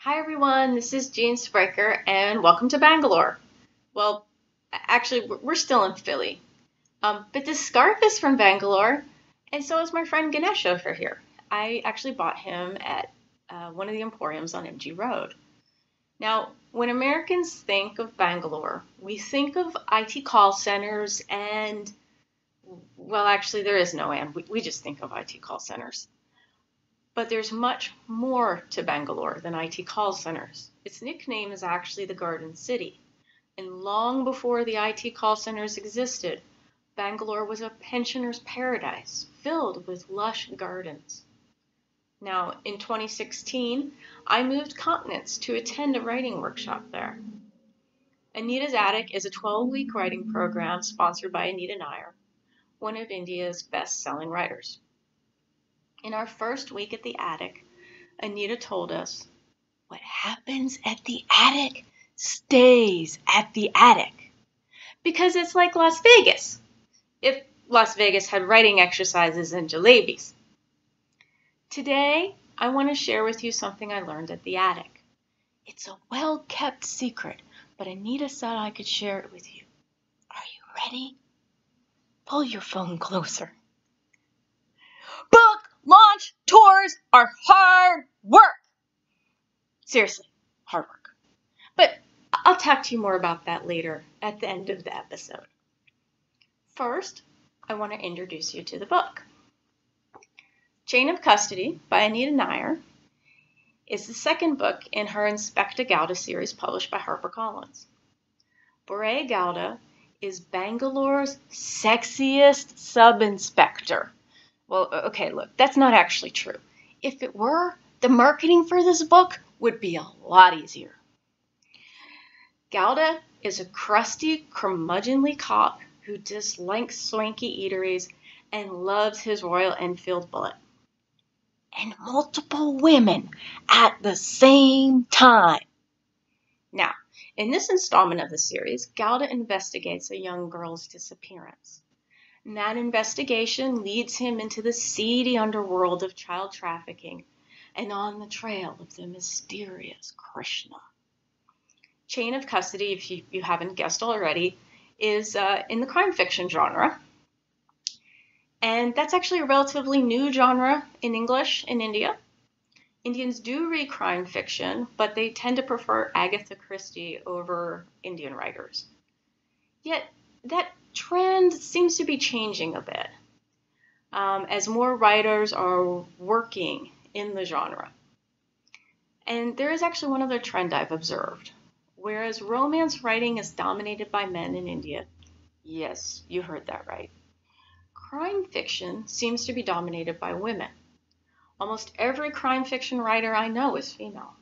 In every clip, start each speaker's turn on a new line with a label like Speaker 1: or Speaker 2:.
Speaker 1: Hi everyone, this is Sprayker and welcome to Bangalore. Well, actually, we're still in Philly. But this scarf is from Bangalore, and so is my friend Ganesh over here. I actually bought him at one of the emporiums on MG Road. Now, when Americans think of Bangalore, we think of IT call centers and, well, actually, there is no and. We just think of IT call centers. But there's much more to Bangalore than IT call centers. Its nickname is actually the Garden City. And long before the IT call centers existed, Bangalore was a pensioner's paradise filled with lush gardens. Now, in 2016, I moved continents to attend a writing workshop there. Anita's Attic is a 12-week writing program sponsored by Anita Nair, one of India's best-selling writers. In our first week at the Attic, Anita told us, "What happens at the attic stays at the attic." Because it's like Las Vegas, if Las Vegas had writing exercises and jalebis. Today, I want to share with you something I learned at the Attic. It's a well-kept secret, but Anita said I could share it with you. Are you ready? Pull your phone closer. Book launch tours are hard work. Seriously, hard work. But I'll talk to you more about that later at the end of the episode. First, I want to introduce you to the book. Chain of Custody by Anita Nair is the second book in her Inspector Gowda series published by HarperCollins. Burke-Spraker Gowda is Bangalore's sexiest sub-inspector. Well, okay, look, that's not actually true. If it were, the marketing for this book would be a lot easier. Gowda is a crusty, curmudgeonly cop who dislikes swanky eateries and loves his Royal Enfield bullet. And multiple women at the same time. Now, in this installment of the series, Gowda investigates a young girl's disappearance. And that investigation leads him into the seedy underworld of child trafficking and on the trail of the mysterious Krishna. Chain of Custody, if you haven't guessed already, is in the crime fiction genre. And that's actually a relatively new genre in English in India. Indians do read crime fiction, but they tend to prefer Agatha Christie over Indian writers. Yet that trend seems to be changing a bit as more writers are working in the genre. And there is actually one other trend I've observed. Whereas romance writing is dominated by men in India, yes, you heard that right, crime fiction seems to be dominated by women. Almost every crime fiction writer I know is female.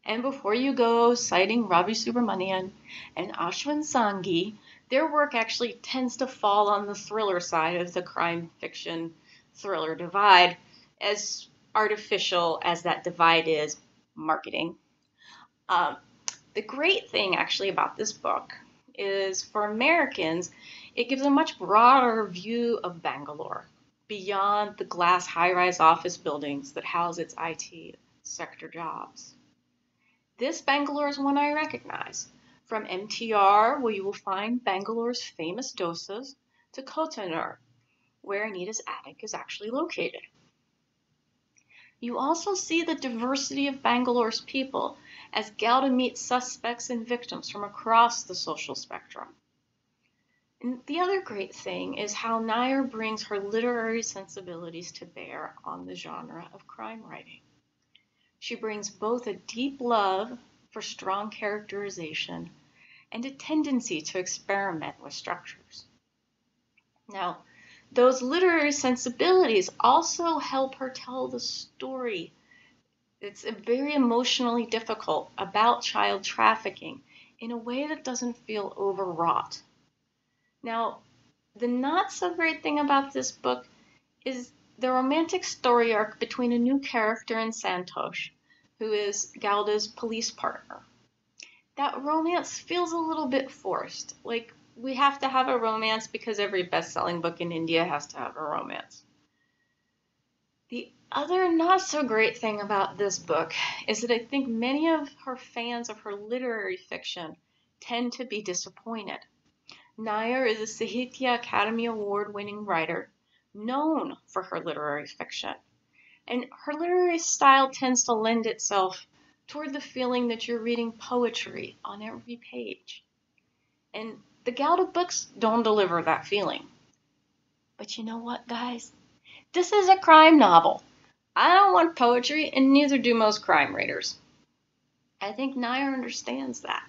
Speaker 1: And before you go citing Ravi Subramanian and Ashwin Sanghi, their work actually tends to fall on the thriller side of the crime fiction thriller divide, as artificial as that divide is marketing. The great thing actually about this book is for Americans, it gives a much broader view of Bangalore beyond the glass high-rise office buildings that house its IT sector jobs. This Bangalore is one I recognize, from MTR, where you will find Bangalore's famous dosas, to Kotanur, where Anita's Attic is actually located. You also see the diversity of Bangalore's people as Gowda meets suspects and victims from across the social spectrum. And the other great thing is how Nair brings her literary sensibilities to bear on the genre of crime writing. She brings both a deep love for strong characterization and a tendency to experiment with structures. Now, those literary sensibilities also help her tell the story. It's very emotionally difficult about child trafficking in a way that doesn't feel overwrought. Now, the not so great thing about this book is the romantic story arc between a new character in Santosh, who is Gowda's police partner. That romance feels a little bit forced. Like, we have to have a romance because every best-selling book in India has to have a romance. The other not so great thing about this book is that I think many of her fans of her literary fiction tend to be disappointed. Nair is a Sahitya Academy Award winning writer known for her literary fiction, and her literary style tends to lend itself toward the feeling that you're reading poetry on every page. And the Gowda books don't deliver that feeling. But you know what, guys? This is a crime novel. I don't want poetry, and neither do most crime readers. I think Nair understands that.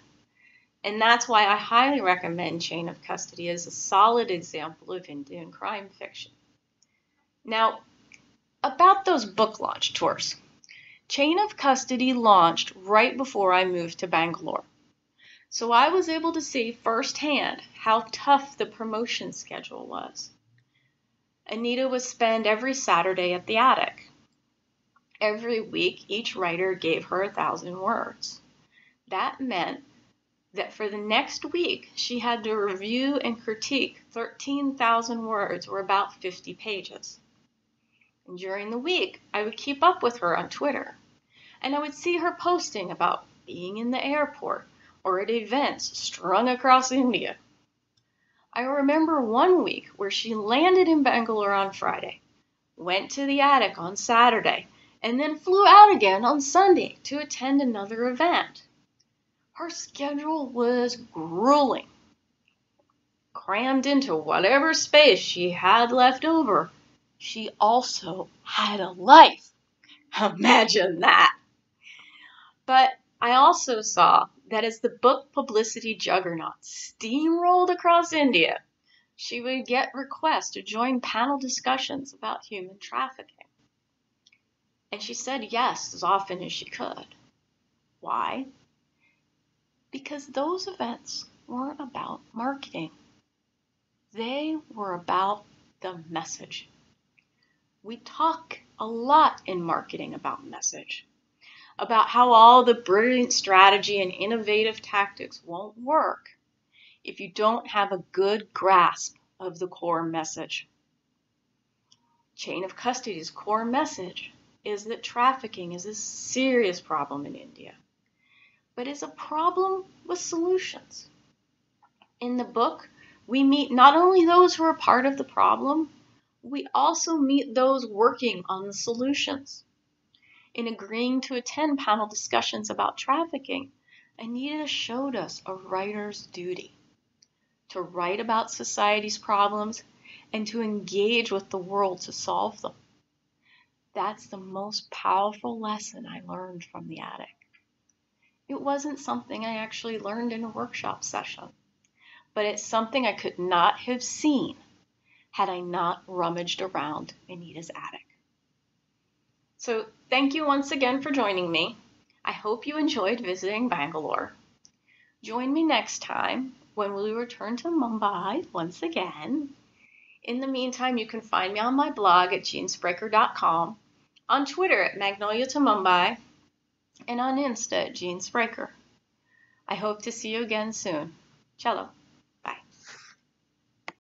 Speaker 1: And that's why I highly recommend Chain of Custody as a solid example of Indian crime fiction. Now, about those book launch tours. Chain of Custody launched right before I moved to Bangalore. So I was able to see firsthand how tough the promotion schedule was. Anita would spend every Saturday at the Attic. Every week, each writer gave her 1,000 words. That meant that for the next week, she had to review and critique 13,000 words, or about 50 pages. And during the week, I would keep up with her on Twitter, and I would see her posting about being in the airport or at events strung across India. I remember one week where she landed in Bangalore on Friday, went to the Attic on Saturday, and then flew out again on Sunday to attend another event. Her schedule was grueling. Crammed into whatever space she had left over, she also had a life. Imagine that. But I also saw that as the book publicity juggernaut steamrolled across India, she would get requests to join panel discussions about human trafficking. And she said yes as often as she could. Why? Because those events weren't about marketing. They were about the message. We talk a lot in marketing about message, about how all the brilliant strategy and innovative tactics won't work if you don't have a good grasp of the core message. Chain of Custody's core message is that trafficking is a serious problem in India, but is a problem with solutions. In the book, we meet not only those who are part of the problem, we also meet those working on the solutions. In agreeing to attend panel discussions about trafficking, Anita showed us a writer's duty to write about society's problems and to engage with the world to solve them. That's the most powerful lesson I learned from the Attic. It wasn't something I actually learned in a workshop session, but it's something I could not have seen had I not rummaged around Anita's attic. So thank you once again for joining me. I hope you enjoyed visiting Bangalore. Join me next time when we return to Mumbai once again. In the meantime, you can find me on my blog at jeanspraker.com, on Twitter at Magnolia to Mumbai, and on Insta at Jeanspraker. I hope to see you again soon. Cello.